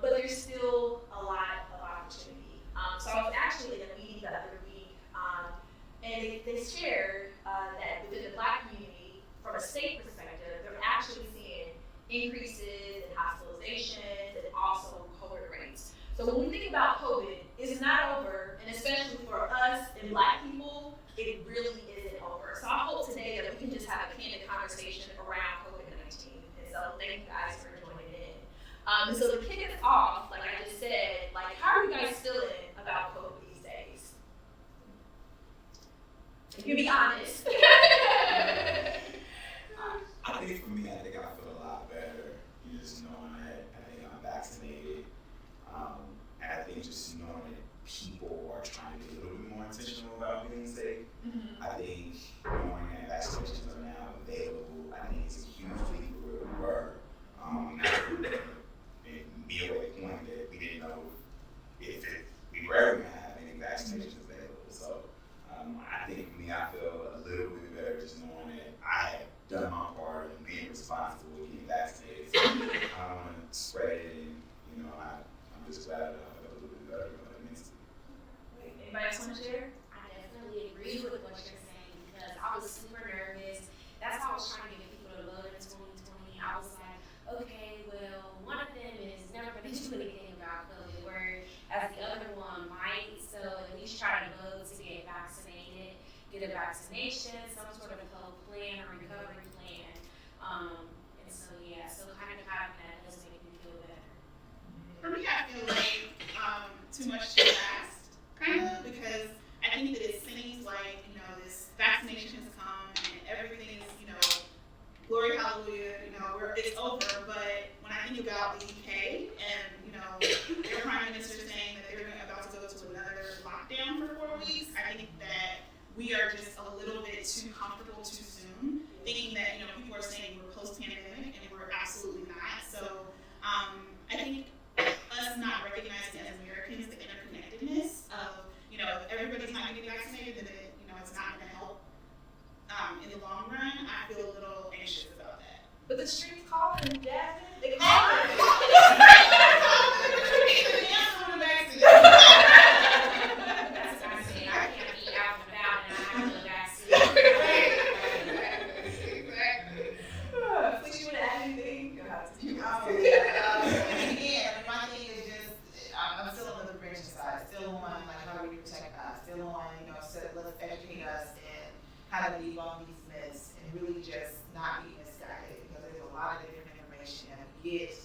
but there's still a lot of opportunity. So I was actually in a meeting the other week, and they shared that within the Black community, from a state perspective, they're actually seeing increases in hospitalizations and also COVID rates. So when we think about COVID, it's not over, and especially for us and Black people, it really isn't over. So I hope today that we can just have a candid conversation around COVID-19. And so thank you guys for joining in. And so to kick us off, like I just said, like how are you guys feeling about COVID these days? You can be honest. I think for me, I think I feel a lot better. You just knowing that I think I'm vaccinated. And I think just knowing that people are trying to be a little bit more intentional about being safe. Mm-hmm. I think knowing that vaccinations are now available, I think it's a huge leap for where we were. And be away the point that we didn't know if we were ever going to have any vaccinations available. So I think for me, I feel a little bit better just knowing that I have done my part in being responsible with getting vaccinated. So I don't want to spread it, and I'm just glad that I feel a little bit better about it mentally. Anybody else want to share? I definitely agree with what you're saying because I was super nervous. That's how I was trying to get people to vote in 2020. I was like, okay, well, one of them is never going to do anything about COVID, whereas the other one might. So at least try to vote to get vaccinated, get a vaccination, some sort of health plan or recovery plan. And so, yeah, so kind of having that does make me feel better. For me, I feel like too much too fast, kind of, because I think that it seems like, this vaccination has come and everything is, glory, hallelujah, it's over. But when I think about the UK and, their prime minister saying that they're about to go to another lockdown for 4 weeks, I think that we are just a little bit too comfortable too soon, thinking that, people are saying we're post-pandemic and we're absolutely not. So I think us not recognizing as Americans the interconnectedness of, if everybody's not getting vaccinated, then it's not going to help in the long run. I feel a little anxious about that. But the streets calling, Jasmine, they That's calling. That's what I'm saying. I can't be out and about and I have no vaccine. Exactly. Please, you want to add anything? Go ahead. And again, my thing is just, I'm still on the prevention side, still on how do we protect us, still on, let's educate us and how to debunk these myths and really just not be misguided, because there's a lot of different information that we get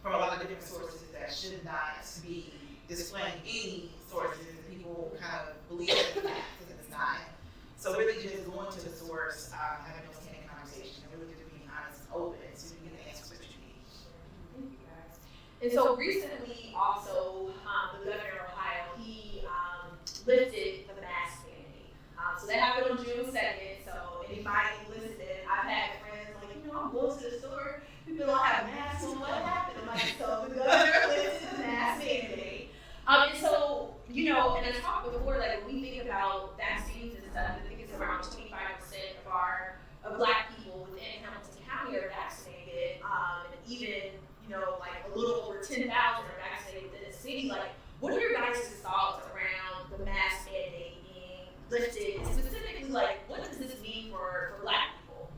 from a lot of different sources that should not be displaying any sources that people kind of believe it's fact because it's not. So really just going to the source, having those candid conversations, and really just being honest and open so you get the answers that you need. Thank you guys. And so recently, also, the governor of Ohio, he lifted the mask mandate. So that happened on June 2nd. So anybody listening, I've had friends like, I'm close to the store, people don't have masks. So what happened? I'm like, so the governor lifted the mask mandate. And so, and I talked before, like when we think about vaccines and stuff, I think it's around 25% of Black people within Hamilton County are vaccinated, and even like a little over 10,000 are vaccinated within the city. Like, what are your guys' thoughts around the mask mandate being lifted? And specifically, like, what does this mean for Black people?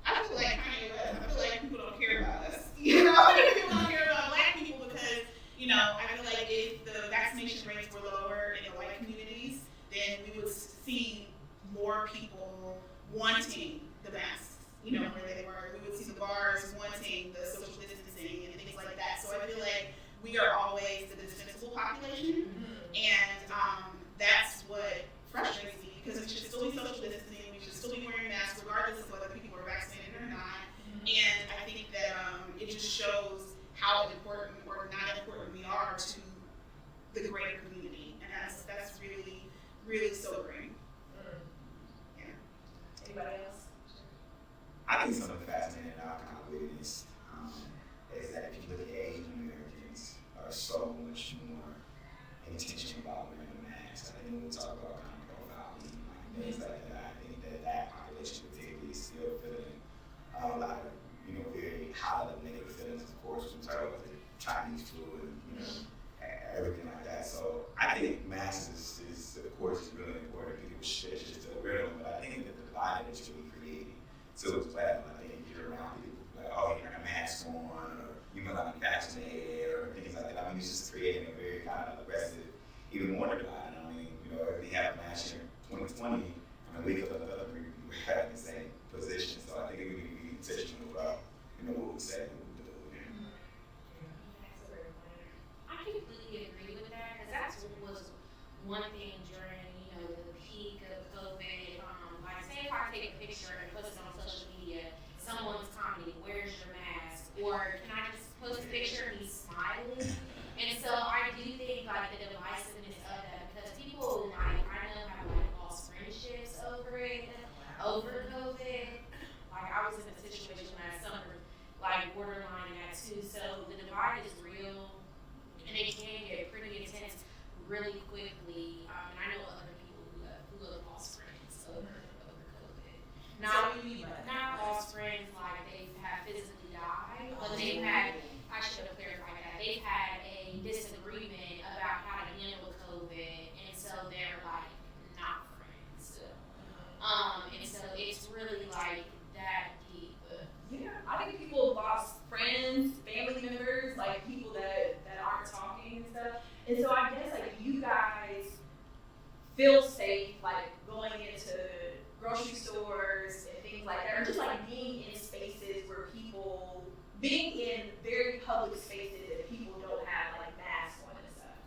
I feel like Kanye West. I feel like people don't care about us. People don't care about Black people because, I feel like if the vaccination rates were lower in the white communities, then we would see more people wanting the masks, where they were. We would see the bars wanting the social distancing and things like that. So I feel like we are always the dispensable population, and that's what frustrates me, because we should still be social distancing, we should still be wearing masks regardless of whether people are vaccinated or not. And I think that it just shows how important or not important we are to the greater community, and that's really, really sobering. Yeah. Anybody else? I think something fascinating that I've kind of witnessed is that if you look at Asian Americans are so much more intentional about wearing a mask. I think when we talk about kind of profiling, things like that, I think that population particularly is still feeling a lot of, very high level negative feelings, of course, when we talk about the masks is of course really important. People should just feel weird, but I think that the divide that you'll be creating so as well. I think if you're around people like, oh, you're a mask on, or you might not be vaccinated, or things like that. I mean, it's just creating a very kind of aggressive, even more divide. I mean, everything happened last year, 2020. I mean, we could have other people who had in the same position. So I think we need to be intentional about, what we say and what we do. I completely agree with that because that's what was one thing during, the peak of COVID. Like, say if I take a picture and post it on social media, someone's commenting, "Where's your mask?" Or can I just post a picture and he's smiling? And so I do think like the divisiveness of that because people like I know have like lost friendships over it, over COVID. Like I was in a situation last summer, like borderline that too. So the divide is real. And it can get pretty intense really quickly. And I know other people who have lost friends over COVID. Not lost friends like they have physically died, but they've had, I should have clarified that, they've had a disagreement about how to handle COVID, and so they're like not friends still. And so it's really like that deep. Yeah, I think people lost friends, family members, like people that aren't talking and stuff. And so I guess like you guys feel safe like going into grocery stores and things like that, or just like being in spaces where people, being in very public spaces that people don't have like masks on and stuff.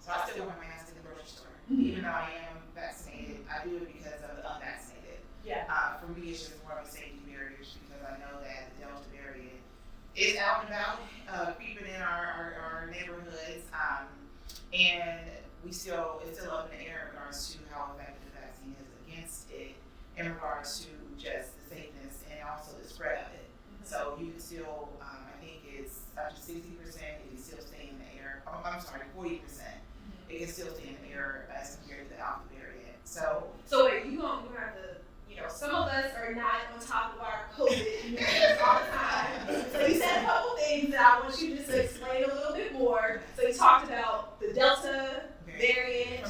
So I still wear my mask in the grocery store. Even though I am vaccinated, I do it because of the unvaccinated. Yeah. For me, it's just more of a safety barrier because I know that the Delta variant is out and about, creeping in our neighborhoods, and it's still up in the air in regards to how effective the vaccine is against it, in regards to just the safeness and also the spread of it. So you can still, I think it's up to 60%, it can still stay in the air. Oh, I'm sorry, 40%. It can still stay in the air as compared to the Alpha variant. So wait, you gonna have to, some of us are not on top of our COVID all the time. So you said a couple things that I want you just to explain a little bit more. So you talked about the Delta variant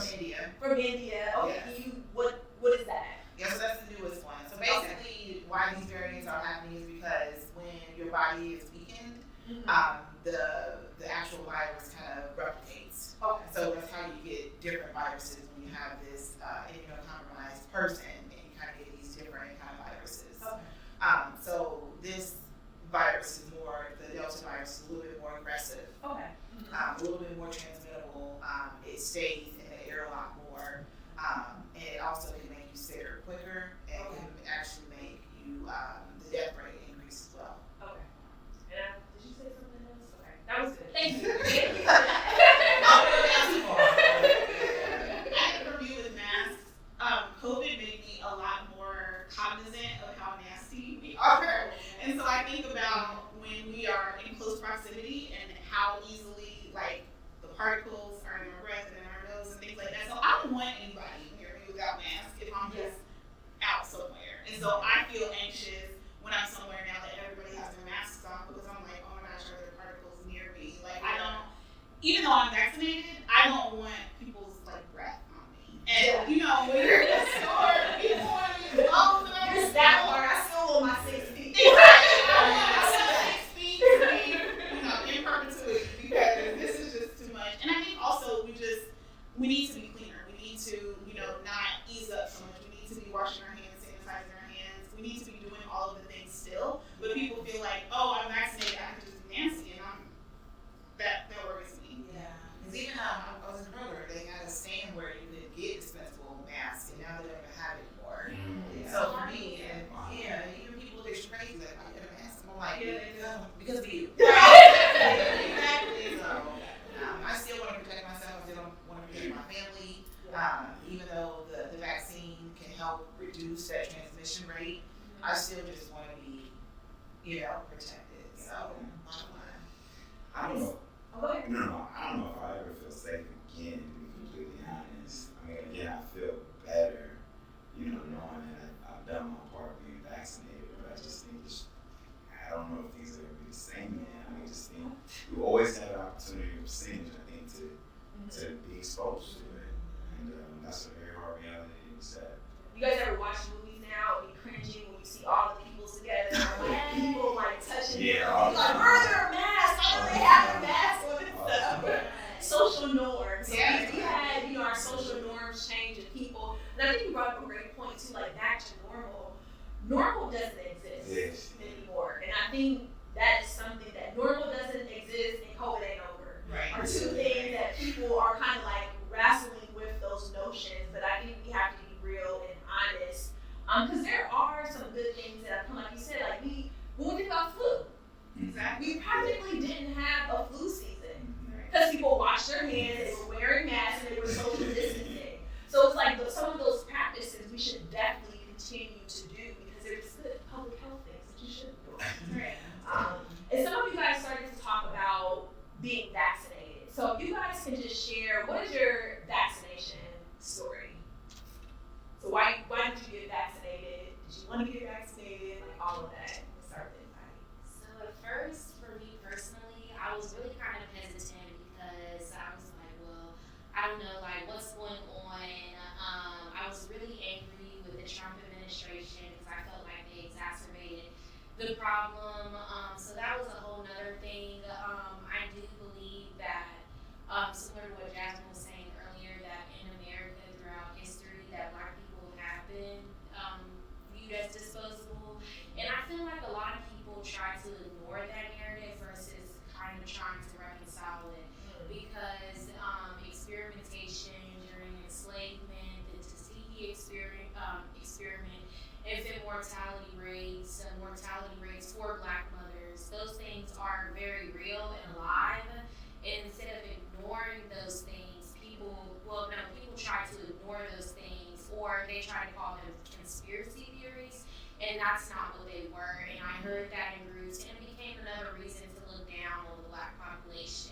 from India. Okay, yes. What is that? Yeah, so that's the newest one. So basically, why these variants are happening is because when your body is weakened, the actual virus kind of replicates. Okay. So that's how you get different viruses when you have this immunocompromised person, and you kind of get these different kind of viruses. Okay. So this virus is the Delta virus is a little bit more aggressive. Okay. A little bit more transmittable. It stays in the air a lot more, and it also can make you sicker quicker, and can actually make you the death rate increase as well. Okay. And did you say something else? Okay, that was good. Thank you. I agree with masks. COVID made me a lot more cognizant of how nasty we are. And so I think about when we are in close proximity and how easily like the particles are in our breath and in our nose and things like that. So I don't want anybody near me without masks if I'm just out somewhere. And so I feel anxious when I'm somewhere now that everybody has their masks on because I'm like, oh my gosh, are there particles near me? Like I don't, even though I'm vaccinated, I don't want people's like breath on me. And when you're in the store, people want to be close and Here's that part. I still want my 6 feet. In perpetuity because this is just too much. And I think also we need to be cleaner. We need to, not ease up so much. We need to be washing our hands, sanitizing our hands. We need to be doing all of the things still. But people feel like, oh, I'm vaccinated, I can just be nasty, and that worries me. Yeah. Because even I was in Kroger, they had a stand where you could get dispensable masks, and now they don't even have it anymore. Yeah. So for me, even people look extra crazy like, I get a mask. I'm like, because of you. Exactly. So I still want to protect myself. I still want to protect my family. Even though the vaccine can help reduce that transmission rate, I still just want to be, protected. So, bottom line. I don't know. Okay. No, I don't know if I ever feel safe again, to be completely honest. I mean, again, I feel better, knowing that I've done my part being vaccinated, but I just think I don't know if things are going to be the same again. I mean, I just think you always have an opportunity of percentage, I think, to be exposed to it. and that's a very hard reality. It's sad. You guys ever watch movies now and be cringing when you see all the people together, like people like touching Yeah, them, all the like, time. where are their masks? Why don't they have a mask on and All the stuff? time. Social norms. So Yeah. we had, our social norms change and people, and I think you brought up a great point too, like back to normal. Normal doesn't exist Yes. anymore, and I think that is something that normal doesn't exist and COVID ain't over. Right. Are two things that people are kind of like wrestling with those notions, but I think we have to be real and honest. Because there are some good things that have come, like you said, like when we think about flu, Exactly. we practically didn't have a flu season Right. because people washed their hands, they were wearing masks, and they were social distancing. So it's like some of those practices we should definitely continue to do because they're just good public health things that you should do. Right. And some of you guys started to talk about being vaccinated. So if you guys can just share, what is your vaccination story? So why did you get vaccinated? Did you want to get vaccinated? Like all of that. Let's start with anybody. So at first, for me personally, I was really kind of hesitant because I was like, well, I don't know, like what's going on. I was really angry with the Trump administration because I felt like they exacerbated the problem. So that was a whole nother thing. I do believe that, similar to what Jasmine was saying earlier, that in America throughout history, that Black people have been viewed as disposable. And I feel like a lot of people try to ignore that narrative versus kind of trying to reconcile it because experimentation during enslavement, the Tuskegee experiment, infant mortality rates for Black mothers, those things are very real and alive. And instead of ignoring those things, people try to ignore those things or they try to call them conspiracy theories, and that's not what they were. And I heard that in groups, and it became another reason to look down on the Black population.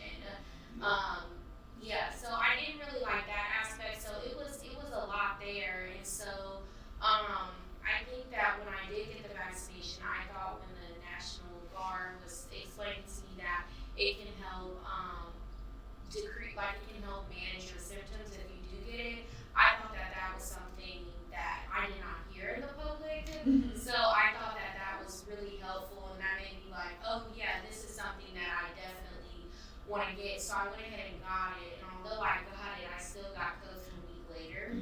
So I didn't really like that aspect. So it was a lot there, and so I think that when I did get the vaccination, I thought when the National Guard was explaining to me that it can help it can help manage your symptoms if you do get it. I thought that was something that I did not hear in the public. So I thought that was really helpful, and that made me like, oh yeah, this is something that I definitely want to get. So I went ahead and got it, and although I got it, I still got COVID a week later.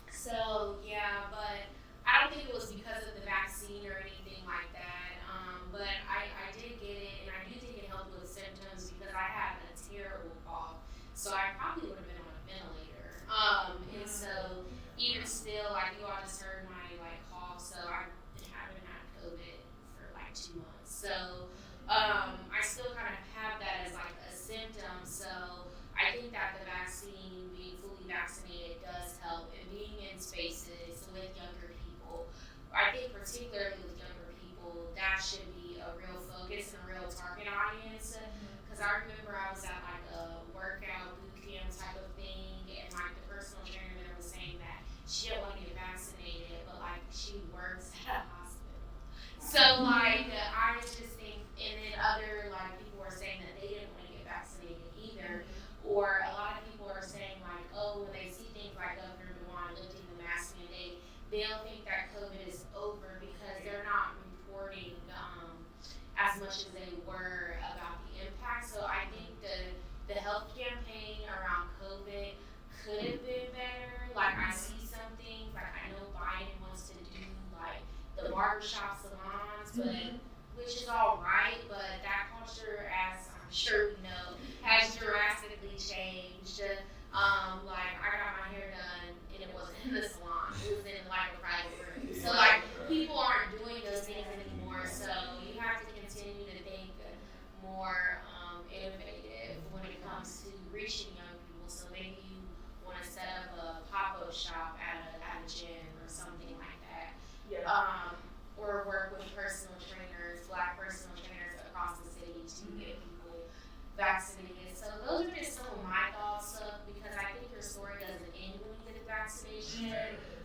So yeah, but I don't think it was because of the vaccine or anything like that. But I did get it, and I do think it helped with symptoms because I had a terrible cough. So I probably would have been on a ventilator. And so even still, like you all just heard my cough, so I haven't had COVID for 2 months. So I still kind of have that as a symptom. So I think that the vaccine, being fully vaccinated, does help. And being in spaces with younger people, I think particularly with younger people, that should be a real focus and a real target audience. Because I remember I was at a workout boot camp type of thing, and the personal trainer there was saying that she didn't want to get vaccinated, but she works at a hospital. So I just think, and then other people were saying that they didn't want to get vaccinated either. Or a lot of people are saying when they see things like Governor DeWine lifting the mask mandate, they'll think that COVID is over because they're not reporting as much as they were about the impact. So I think the health campaign around COVID could have been better. I see some things, I know Biden wants to do the barbershop salons, but which is all right, but that culture, as I'm sure we know, has drastically changed. I got my hair done, and it wasn't in the salon; it was in a private room. So people aren't doing those things anymore. So you have to continue to think more innovative when it comes to reaching young people. So maybe you want to set up a pop-up shop at a gym or something like that. Yeah. Or work with personal trainers, Black personal trainers across the city to get people vaccinated. So those are just some of my thoughts because I think your story doesn't end when you get the vaccination.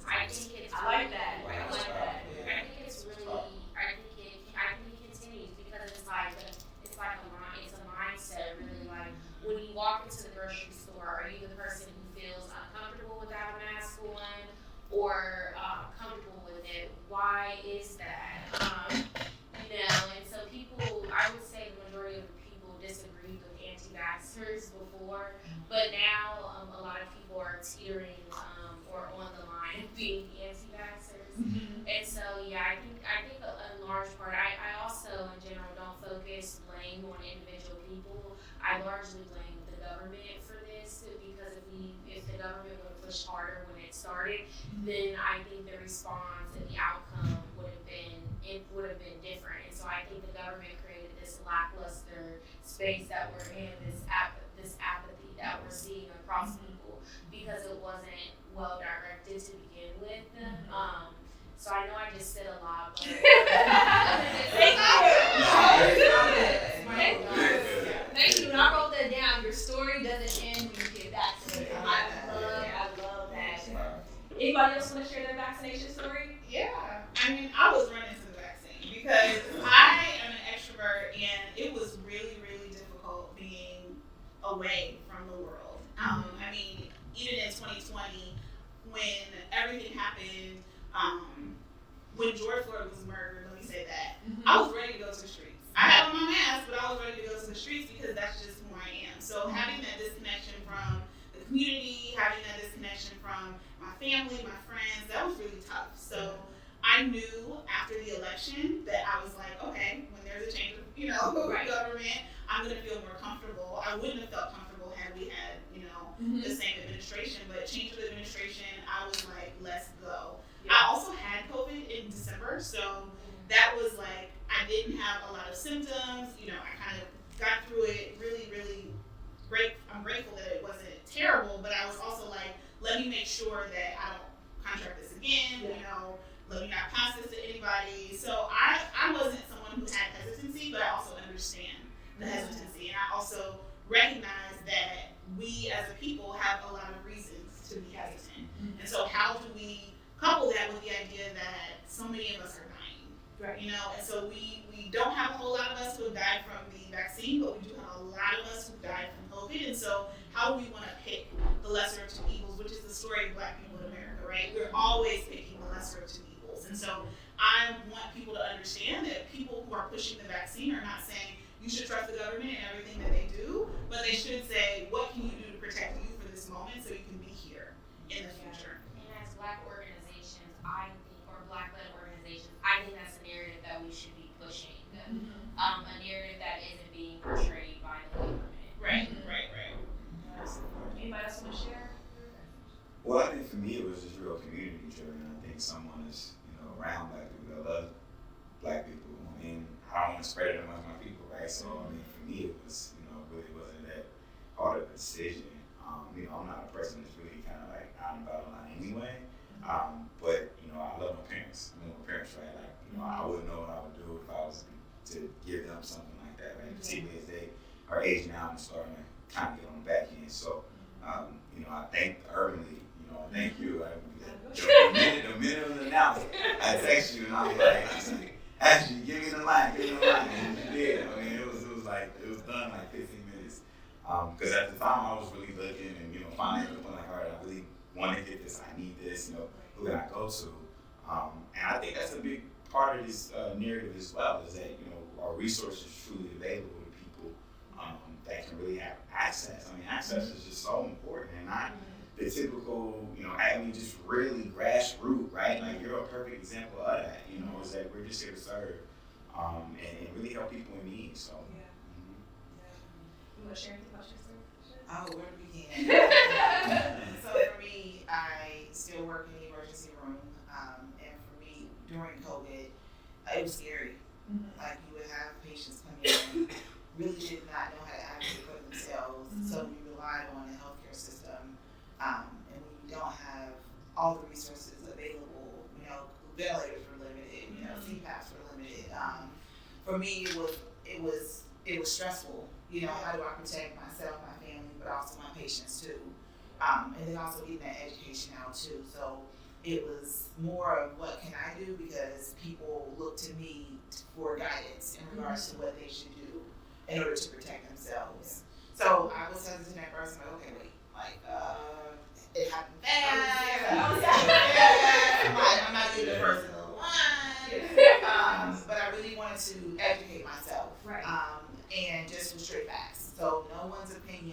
I think it's I like that. I think it's really, I think it continues because it's a mindset really. When you walk into the grocery store, are you the person who feels anti-vaxxers before, but now a lot of people are teetering or on the line of being anti-vaxxers. And so, yeah, I think a large part, I also in general don't focus blame on individual people. I largely blame the government for this, because if the government would have pushed harder when it started, then I think the response and the outcome would have been different. And so I think the government created this lackluster space that we're in, this apathy that we're seeing across people, because it wasn't well directed to begin with. So I know I just said a lot, but Thank you. And I wrote that down. Your story doesn't end when you get vaccinated. I love that. Anybody else want to share their vaccination story? Yeah. I mean, I was running to the vaccine because I am an extrovert, and it was really, really difficult being away from the world. I mean, even in 2020, when everything happened, when George Floyd was murdered, let me say that, I was ready to go to the streets. I had on my mask, but I was ready to go to the streets because that's just who I am. So having that disconnection from the community, having that disconnection from my family, my friends, that was really tough. So I knew after the election that I was like, okay, when there's a change of, government, I'm going to feel more comfortable. I wouldn't have felt comfortable had we had, the same administration, but change of administration, I was like, let's go. Yeah. I also had COVID in December, so that was like, I didn't have a lot of symptoms. I kind of got through it really, really great. I'm grateful that it wasn't terrible, but I was also like, let me make sure that I don't contract this again, let me not pass this to anybody. So I wasn't someone who had hesitancy, but I also understand the hesitancy. And I also recognize that we as a people have a lot of reasons to be hesitant. And so how do we couple that with the idea that so many of us are dying? Right. And so we don't have a whole lot of us who have died from the vaccine, but we do have a lot of us who died from COVID. And so how do we want to pick the lesser of two evils, which is the story of Black people in America, right? We're always picking the lesser of two evils. And so I want people to understand that people who are pushing the vaccine are not saying you should trust the government and everything that they do, but they should say, what can you do to protect you for this moment so you can be here in the future? And as Black organizations, or Black-led organizations, I think that's a narrative that we should be pushing. A narrative that isn't being portrayed by the government. Right. Anybody else want to share? Well, I think for me it was just real community driven. I think someone is, around Black people that love Black people. I mean, I don't want to spread it among my people, right? So, I mean, for me it was, really wasn't that hard of a decision. I'm not a person that's really kind of like out and about a lot anyway. But, I love my parents. I mean, my parents, right? Like, I wouldn't know what I would do if I was to give them something like that, right? Particularly as they are aging out and starting to kind of get on the back end. So, I thank the Urban League, thank you. The minute of the announcement, I text you and I was like, actually, give me the line. And you did. I mean, it was done like 15 minutes. Because at the time I was really looking and, finally at the point like, all right, I really want to get this, I need this, who can I go to? And I think that's a big part of this narrative as well, is that, our resources truly available to people that can really have access. I mean, access is just so important, and not the typical, just really grassroots, right? Like, you're a perfect example of that, is that we're just here to serve and really help people in need, so. You want to share anything about your story? Oh, where do we begin? So for me, I still work in the emergency room, and for me, during COVID, it was scary. Like, you would have patients come in, really did not know how to advocate for themselves, so we relied on the healthcare system, and when you don't have all the resources available, ventilators were limited, CPAPs were limited. For me, it was stressful. How do I protect myself, my family, but also my patients too, and then also getting that education out too. So it was more of what can I do, because people look to me for guidance in regards to what they should do in order to protect themselves. So I was hesitant at first. I'm like, okay, wait, it happened fast. I'm not getting the person the one. But I really wanted to educate myself. Right. And just with straight facts. So no one's opinion.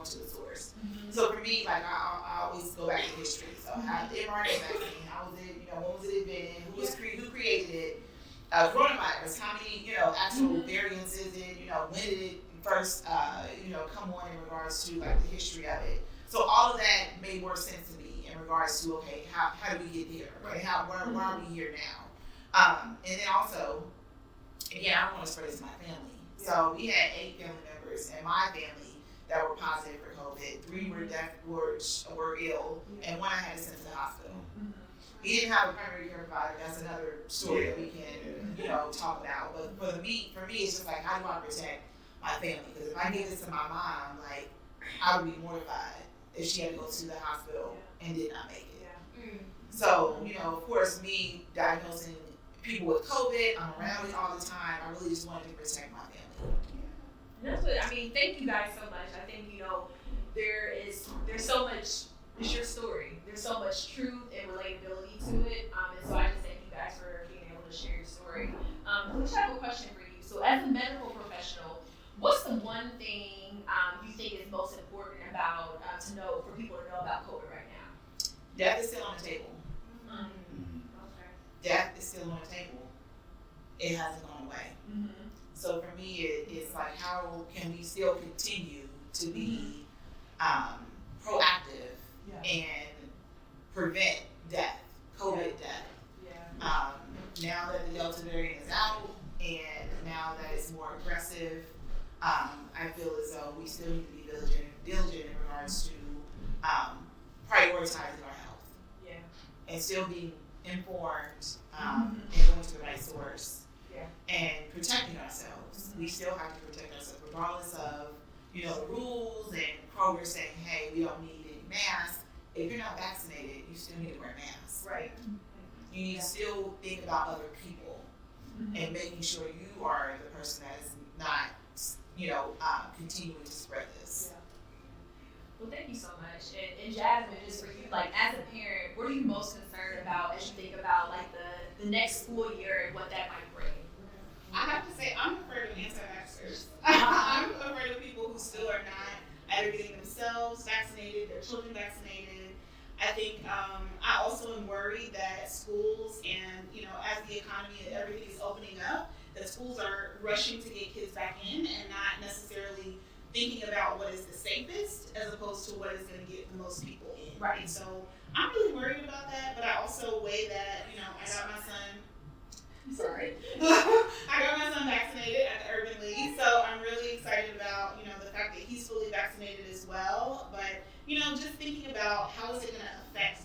going to the source. So for me, like I always go back to history. So how the mRNA vaccine, how was it, when was it invented, who created it, coronavirus, how many, actual variants is it, when did it first, come on in regards to like the history of it. So all of that made more sense to me in regards to, okay, how do we get here, right? Why are we here now? And then also, again, I don't want to spread this to my family. So we had 8 family members in my family that were positive for COVID. 3 were ill, and 1 I had to send to the hospital. He didn't have a primary care provider. That's another story that we can, talk about. But for me, it's just like, how do I protect my family? Because if I gave this to my mom, like, I would be mortified if she had to go to the hospital and did not make it. So, of course, me diagnosing people with COVID, I'm around it all the time. I really just wanted to protect my family. That's what thank you guys so much. I think, there's so much, it's your story. There's so much truth and relatability to it. And so I just thank you guys for being able to share your story. Which I have a question for you. So as a medical professional, what's the one thing you think is most important about to know for people to know about COVID right now? Death is still on the table. Okay. Death is still on the table. It hasn't gone away. So for me, it's like, how can we still continue to be proactive and prevent death, COVID death? Now that the Delta variant is out and now that it's more aggressive, I feel as though we still need to be diligent in regards to prioritizing our health and still being informed and going to the right source and protecting ourselves. We still have to protect ourselves regardless of the rules and Kroger saying, hey, we don't need any masks. If you're not vaccinated, you still need to wear masks. Right. You need to still think about other people and making sure you are the person that is not, continuing to spread this. Well, thank you so much. And Jasmine, just for you, like as a parent, what are you most concerned about as you think about like the next school year and what that might bring? I have to say, I'm afraid of anti-vaxxers. I'm afraid of people who still are not either getting themselves vaccinated, their children vaccinated. I think I also am worried that schools and, as the economy and everything is opening up, that schools are rushing to get kids back in and not necessarily thinking about what is the safest as opposed to what is going to get the most people in. Right. And so I'm really worried about that, but I also weigh that, I got my son. Sorry. I got my son vaccinated at the Urban League, so I'm really excited about, the fact that he's fully vaccinated as well. But, just thinking about how is it going to affect